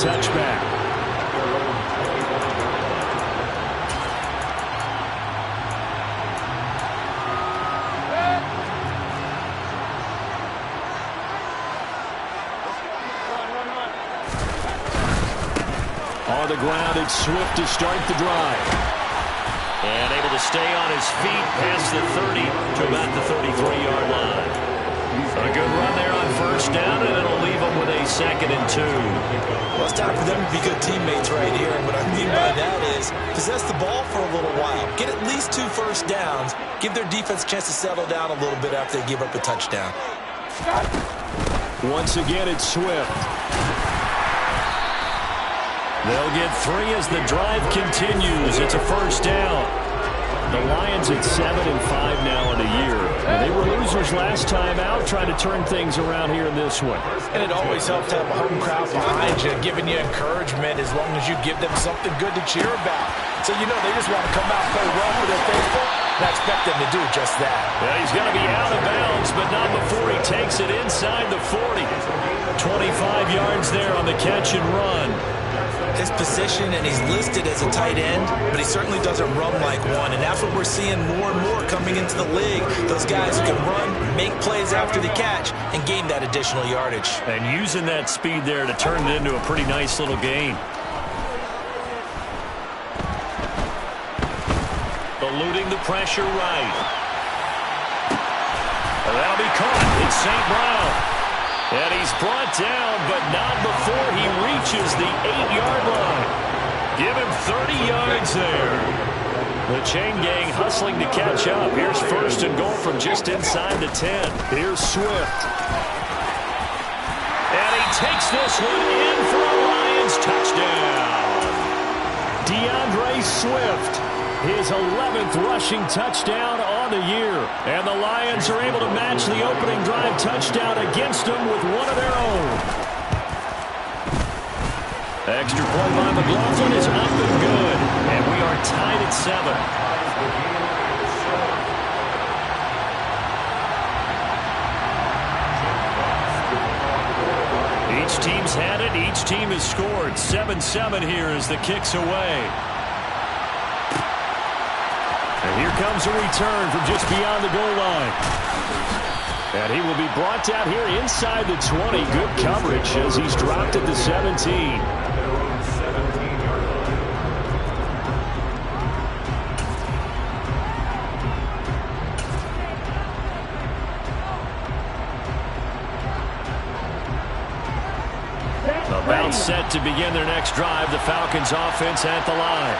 touchback. On the ground, it's Swift to start the drive. And able to stay on his feet past the 30 to about the 33-yard line. A good run there on first down, and it'll leave them with a 2nd and 2. Well, it's time for them to be good teammates right here. And what I mean by that is possess the ball for a little while. Get at least 2 first downs. Give their defense a chance to settle down a little bit after they give up a touchdown. Once again, it's Swift. They'll get 3 as the drive continues. It's a first down. The Lions at 7-5 now in a year. They were losers last time out, trying to turn things around here in this one. And it always helps to have a home crowd behind you, giving you encouragement as long as you give them something good to cheer about. So you know they just want to come out and play well for their faithful, and I expect them to do just that. Yeah, he's going to be out of bounds, but not before he takes it inside the 40. 25 yards there on the catch and run. His position, and he's listed as a tight end, but he certainly doesn't run like one, and that's what we're seeing more and more coming into the league. Those guys who can run, make plays after the catch, and gain that additional yardage. And using that speed there to turn it into a pretty nice little gain. Eluding the pressure right. And that'll be caught. It's St. Brown. And he's brought down, but not before he reaches the 8-yard line. Give him 30 yards there. The chain gang hustling to catch up. Here's 1st and goal from just inside the 10. Here's Swift. And he takes this one in for a Lions touchdown. DeAndre Swift. His 11th rushing touchdown on the year. And the Lions are able to match the opening drive touchdown against them with one of their own. Extra point by McLaughlin is up and good. And we are tied at 7. Each team's had it. Each team has scored. 7-7 here as the kick's away. And here comes a return from just beyond the goal line. And he will be brought down here inside the 20. Good coverage as he's dropped at the 17. About set to begin their next drive. The Falcons offense at the line.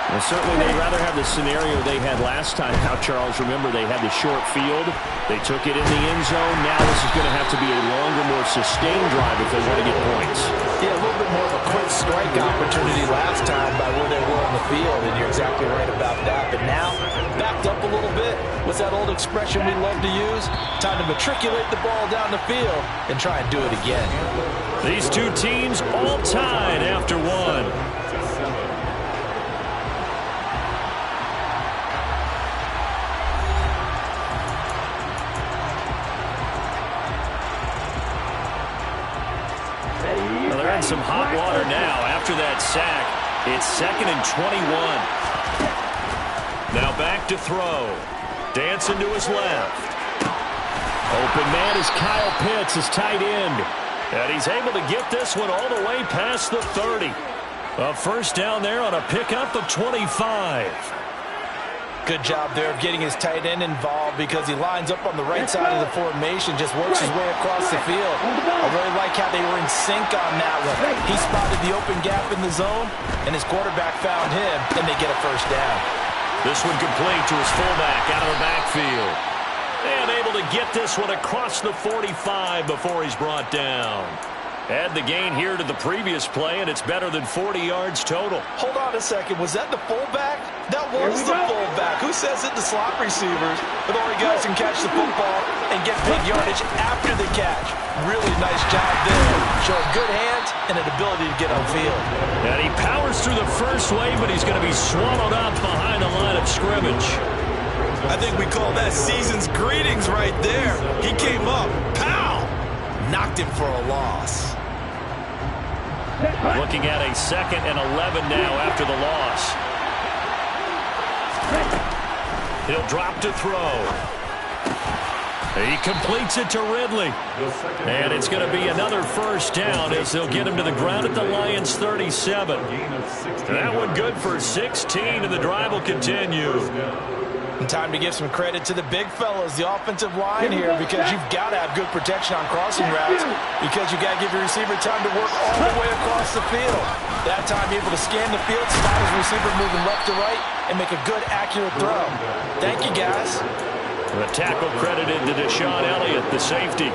Well, certainly they'd rather have the scenario they had last time out, Charles. Remember, they had the short field. They took it in the end zone. Now this is going to have to be a longer, more sustained drive if they want to get points. Yeah, a little bit more of a quick strike opportunity last time by where they were on the field, and you're exactly right about that. But now, backed up a little bit. What's that old expression we love to use? Time to matriculate the ball down the field and try and do it again. These two teams all tied after one. Some hot water now after that sack. It's 2nd and 21. Now back to throw. Dancing to his left. Open man is Kyle Pitts, his tight end. And he's able to get this one all the way past the 30. A first down there on a pickup of 25. Good job there of getting his tight end involved because he lines up on the right side of the formation, just works his way across the field. I really like how they were in sync on that one. He spotted the open gap in the zone, and his quarterback found him, and they get a first down. This one complete to his fullback out of the backfield. And able to get this one across the 45 before he's brought down. Add the gain here to the previous play, and it's better than 40 yards total. Hold on a second. Was that the fullback? That was the fullback. Who says it? The slot receivers. But only guys can catch the football and get big yardage after the catch. Really nice job there. Showing good hands and an ability to get upfield. And he powers through the first wave, but he's going to be swallowed up behind the line of scrimmage. I think we call that season's greetings right there. He came up. Pow! Knocked him for a loss. Looking at a 2nd and 11 now after the loss. He'll drop to throw. He completes it to Ridley. And it's going to be another first down as they'll get him to the ground at the Lions' 37. That one good for 16, and the drive will continue. And time to give some credit to the big fellas, the offensive line here, because you've got to have good protection on crossing routes, because you've got to give your receiver time to work all the way across the field. That time, able to scan the field, spot his receiver moving left to right, and make a good, accurate throw. Thank you, guys. The tackle credited to Deshaun Elliott, the safety.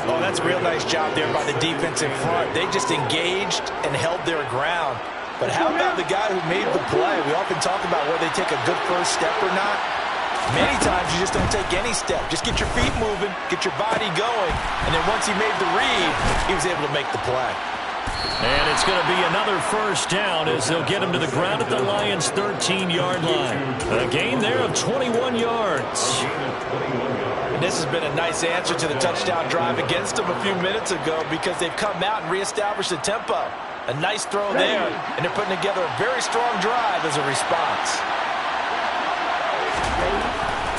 Oh, that's a real nice job there by the defense in front. They just engaged and held their ground. But how about the guy who made the play? We often talk about whether they take a good first step or not. Many times you just don't take any step. Just get your feet moving, get your body going, and then once he made the read, he was able to make the play. And it's going to be another first down as they'll get him to the ground at the Lions' 13-yard line. A gain there of 21 yards. And this has been a nice answer to the touchdown drive against them a few minutes ago, because they've come out and reestablished the tempo. A nice throw there, and they're putting together a very strong drive as a response.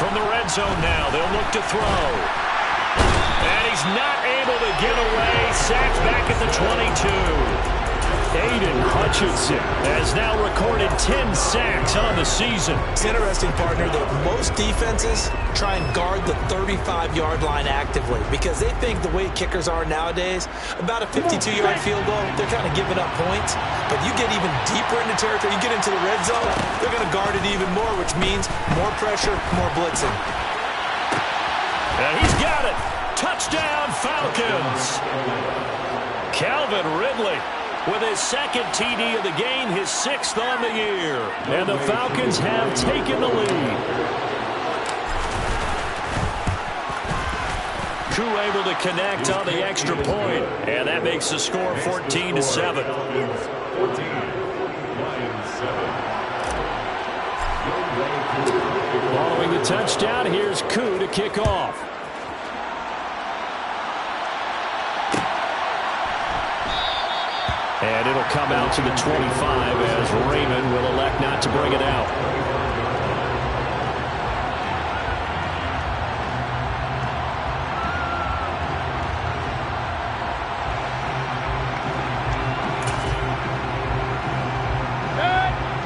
From the red zone now, they'll look to throw. And he's not able to get away. Sacked back at the 22. Aiden Hutchinson has now recorded 10 sacks on the season. It's interesting, partner, that most defenses try and guard the 35-yard line actively because they think the way kickers are nowadays, about a 52-yard field goal, they're kind of giving up points. But you get even deeper into territory, you get into the red zone, they're going to guard it even more, which means more pressure, more blitzing. And he's got it. Touchdown, Falcons. Calvin Ridley with his 2nd TD of the game, his 6th on the year. And the Falcons have taken the lead. Koo able to connect on the extra point, and that makes the score 14-7. Following the touchdown, here's Koo to kick off. And it'll come out to the 25 as Raymond will elect not to bring it out.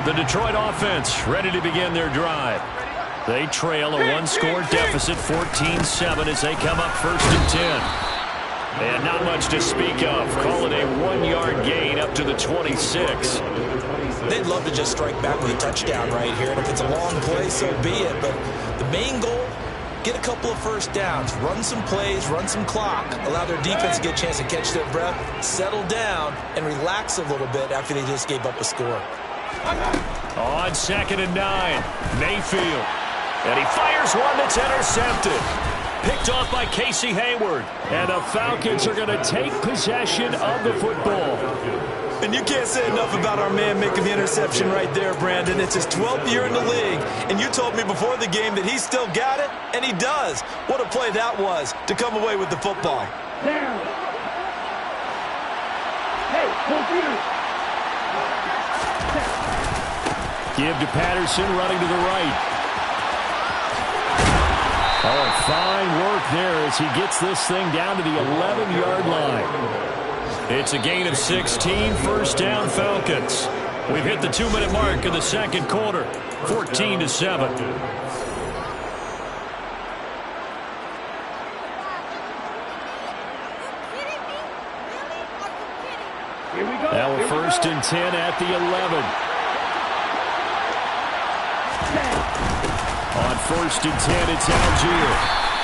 The Detroit offense ready to begin their drive. They trail a one-score deficit, 14-7, as they come up 1st and 10. And not much to speak of. Call it a 1-yard gain up to the 26. They'd love to just strike back with a touchdown right here. And if it's a long play, so be it. But the main goal, get a couple of first downs, run some plays, run some clock, allow their defense to get a chance to catch their breath, settle down, and relax a little bit after they just gave up a score. On 2nd and 9, Mayfield. And he fires one that's intercepted. Picked off by Casey Hayward. And the Falcons are going to take possession of the football. And you can't say enough about our man making the interception right there, Brandon. It's his 12th year in the league. And you told me before the game that he still got it, and he does. What a play that was to come away with the football. Down. Hey, computer. Give to Patterson, running to the right. Oh, fine work there as he gets this thing down to the 11-yard line. It's a gain of 16, first down Falcons. We've hit the 2-minute mark in the 2nd quarter, 14-7. Now a 1st and 10 at the 11. On 1st and 10, it's Algier.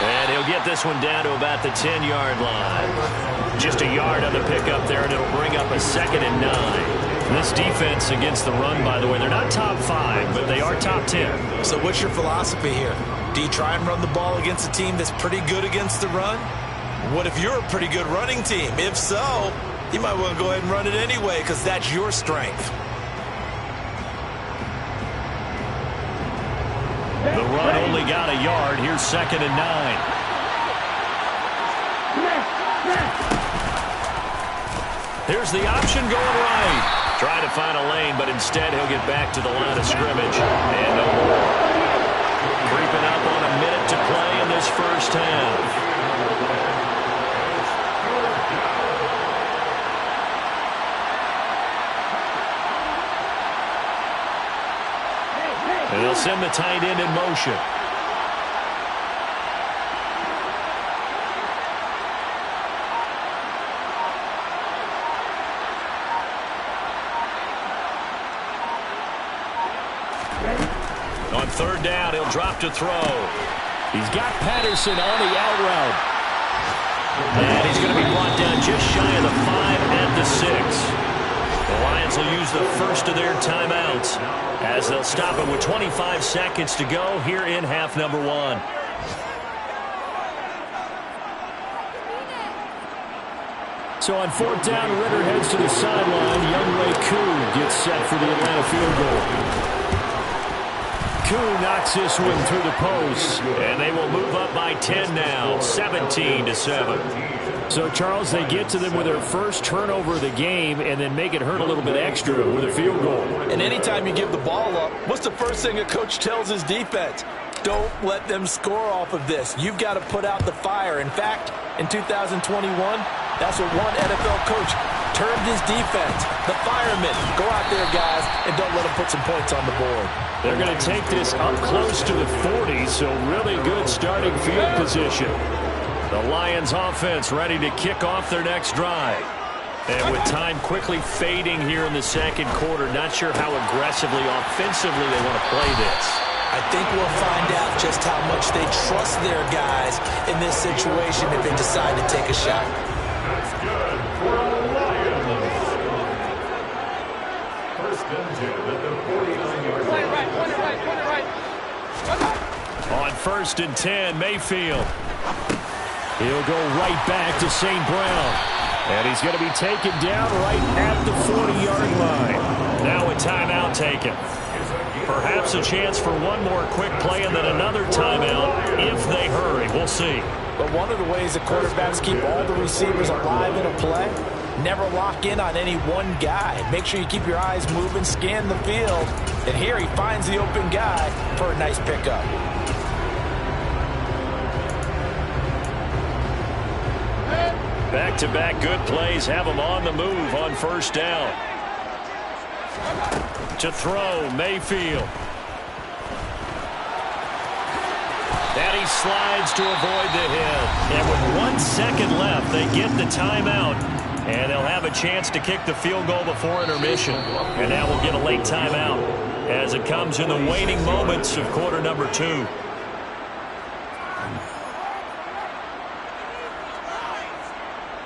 And he'll get this one down to about the 10-yard line. Just a yard on the pickup there, and it'll bring up a 2nd and 9. This defense against the run, by the way, they're not top 5, but they are top 10. So what's your philosophy here? Do you try and run the ball against a team that's pretty good against the run? What if you're a pretty good running team? If so, you might want to go ahead and run it anyway because that's your strength. The run only got a yard. Here's 2nd and 9. Here's the option going right. Trying to find a lane, but instead he'll get back to the line of scrimmage. And no more. Creeping up on a minute to play in this first half. And they'll send the tight end in motion. On third down, he'll drop to throw. He's got Patterson on the out route. And he's going to be brought down just shy of the 5 at the 6. The Lions will use the first of their timeouts as they'll stop it with 25 seconds to go here in half number 1. So on fourth down, Ritter heads to the sideline. Younghoe Koo gets set for the Atlanta field goal. Koo knocks this one through the post. And they will move up by 10 now, 17-7. So, Charles, they get to them with their first turnover of the game and then make it hurt a little bit extra with a field goal. And anytime you give the ball up, what's the first thing a coach tells his defense? Don't let them score off of this. You've got to put out the fire. In fact, in 2021, that's what one NFL coach termed his defense. The firemen. Go out there, guys, and don't let them put some points on the board. They're going to take this up close to the 40, so really good starting field position. The Lions offense ready to kick off their next drive. And with time quickly fading here in the second quarter, not sure how aggressively, offensively they want to play this. I think we'll find out just how much they trust their guys in this situation if they decide to take a shot. That's good for the Lions. First and 10 at the 49-yard line. Right. On first and 10, Mayfield. He'll go right back to St. Brown. And he's going to be taken down right at the 40-yard line. Now a timeout taken. Perhaps a chance for one more quick play and then another timeout if they hurry. We'll see. But one of the ways that quarterbacks keep all the receivers alive in a play, never lock in on any one guy. Make sure you keep your eyes moving, scan the field. And here he finds the open guy for a nice pickup. Back-to-back good plays have him on the move on first down. To throw, Mayfield. And he slides to avoid the hit. And with 1 second left, they get the timeout. And they'll have a chance to kick the field goal before intermission. And now we'll get a late timeout as it comes in the waning moments of quarter number 2.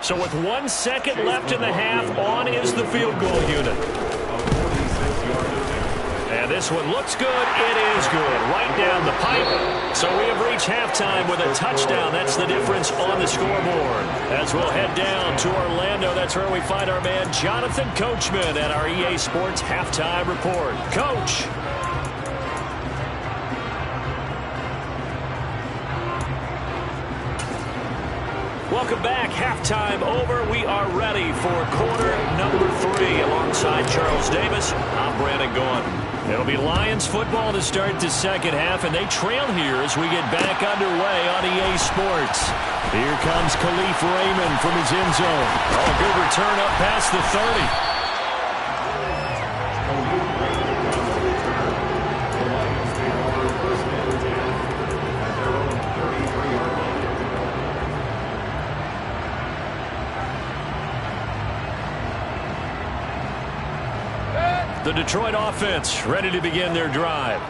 So with 1 second left in the half, on is the field goal unit. And this one looks good. It is good. Right down the pipe. So we have reached halftime with a touchdown. That's the difference on the scoreboard. As we'll head down to Orlando, that's where we find our man Jonathan Coachman at our EA Sports Halftime Report. Coach. Welcome back. Halftime over. We are ready for quarter number 3. Alongside Charles Davis, I'm Brandon Gaughan. It'll be Lions football to start the second half, and they trail here as we get back underway on EA Sports. Here comes Khalif Raymond from his end zone. Oh, good return up past the 30. The Detroit offense ready to begin their drive.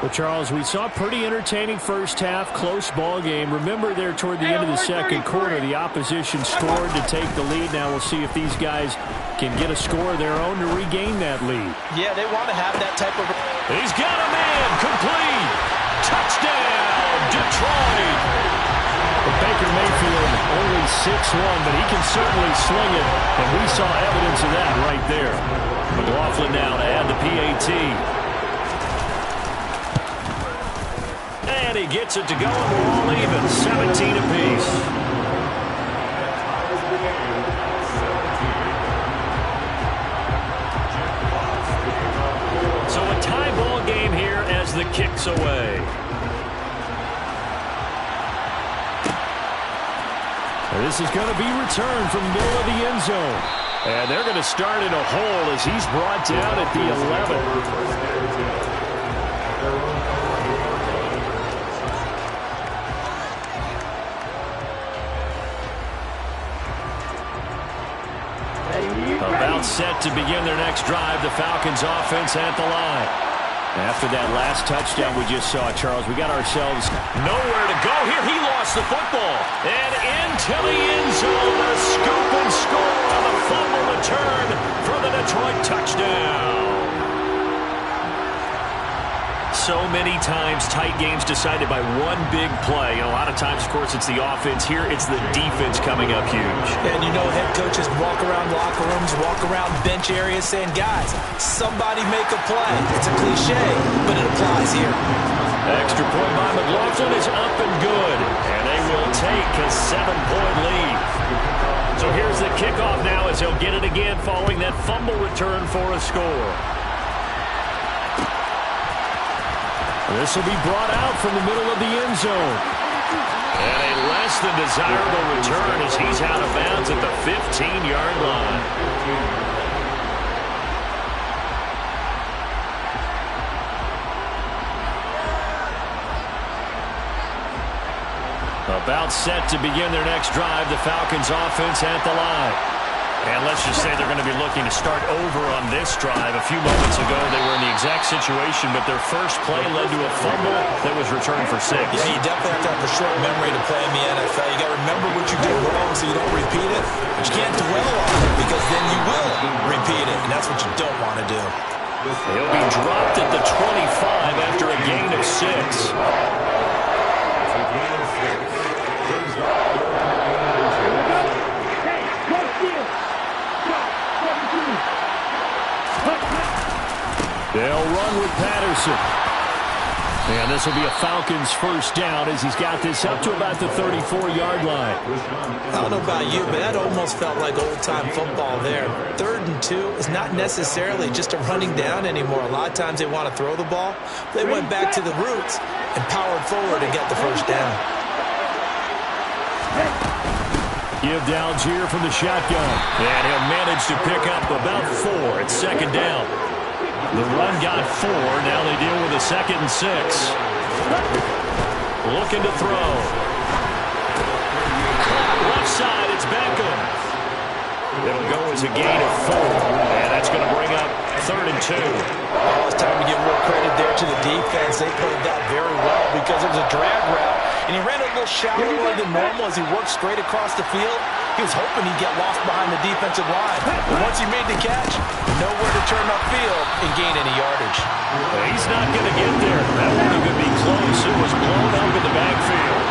Well, Charles, we saw a pretty entertaining first half, close ball game. Remember there toward the end of the second quarter, the opposition scored to take the lead. Now we'll see if these guys can get a score of their own to regain that lead. Yeah, they want to have that type of... He's got a man, complete. Touchdown, Detroit. But Baker Mayfield only 6'1", but he can certainly sling it, and we saw evidence of that right there. McLaughlin now to add the PAT. And he gets it to go, and we're all even, 17 apiece. kicks away. This is going to be returned from the middle of the end zone. And they're going to start in a hole as he's brought down at the 11. About set to begin their next drive, the Falcons offense at the line. After that last touchdown we just saw, Charles, we got ourselves nowhere to go here. He lost the football. And into the end zone, a scoop and score on the fumble return for the Detroit touchdown. So many times tight games decided by one big play. And a lot of times, of course, it's the offense. Here, it's the defense coming up huge. And you know head coaches walk around locker rooms, walk around bench areas saying, guys, somebody make a play. It's a cliche, but it applies here. Extra point by McLaughlin is up and good. And they will take a 7-point lead. So here's the kickoff now as he'll get it again following that fumble return for a score. This will be brought out from the middle of the end zone. And a less than desirable return as he's out of bounds at the 15-yard line. About set to begin their next drive, the Falcons offense at the line. And let's just say they're going to be looking to start over on this drive. A few moments ago, they were in the exact situation, but their first play led to a fumble that was returned for 6. Yeah, you definitely have to have a short memory to play in the NFL. You got to remember what you did wrong so you don't repeat it. But you can't dwell on it because then you will repeat it, and that's what you don't want to do. He'll be dropped at the 25 after a gain of 6. They'll run with Patterson. And this will be a Falcons first down as he's got this up to about the 34-yard line. I don't know about you, but that almost felt like old-time football there. 3rd and 2 is not necessarily just a running down anymore. A lot of times they want to throw the ball. They went back to the roots and powered forward and got the first down. Give Algier from the shotgun. And he'll manage to pick up about 4 at 2nd down. The run got 4. Now they deal with a 2nd and 6. Looking to throw. Left side, it's Beckham. It'll go as a gain of 4. And that's going to bring up 3rd and 2. Oh, it's time to give real credit there to the defense. They played that very well because it was a drag route. And he ran a little shallower than normal as he worked straight across the field. He was hoping he'd get lost behind the defensive line. But once he made the catch, nowhere to turn upfield and gain any yardage. He's not going to get there. That won't even be close. It was blown up in the backfield.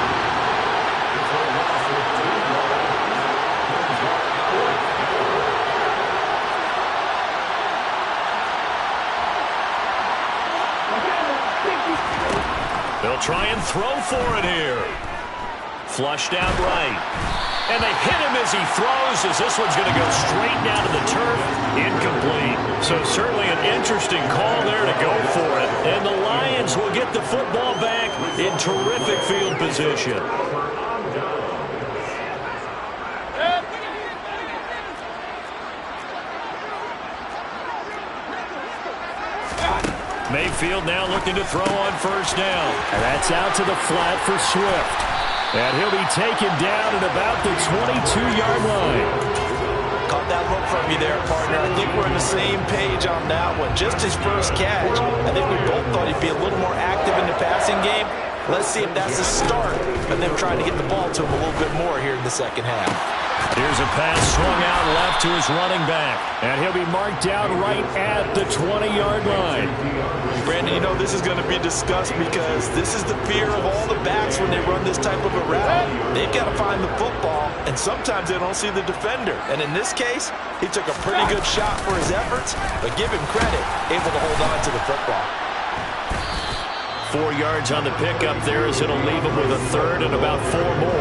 They'll try and throw for it here. Flushed out right. And they hit him as he throws, as this one's going to go straight down to the turf. Incomplete. So certainly an interesting call there to go for it. And the Lions will get the football back in terrific field position. Mayfield now looking to throw on first down. And that's out to the flat for Swift. And he'll be taken down at about the 22-yard line. Caught that look from you there, partner. I think we're on the same page on that one. Just his first catch. I think we both thought he'd be a little more active in the passing game. Let's see if that's the start of them trying to get the ball to him a little bit more here in the second half. Here's a pass swung out left to his running back. And he'll be marked down right at the 20-yard line. Brandon, you know this is going to be discussed because this is the fear of all the backs when they run this type of a route. They've got to find the football, and sometimes they don't see the defender. And in this case, he took a pretty good shot for his efforts, but give him credit, able to hold on to the football. 4 yards on the pickup there as it'll leave him with a 3rd and about 4 more.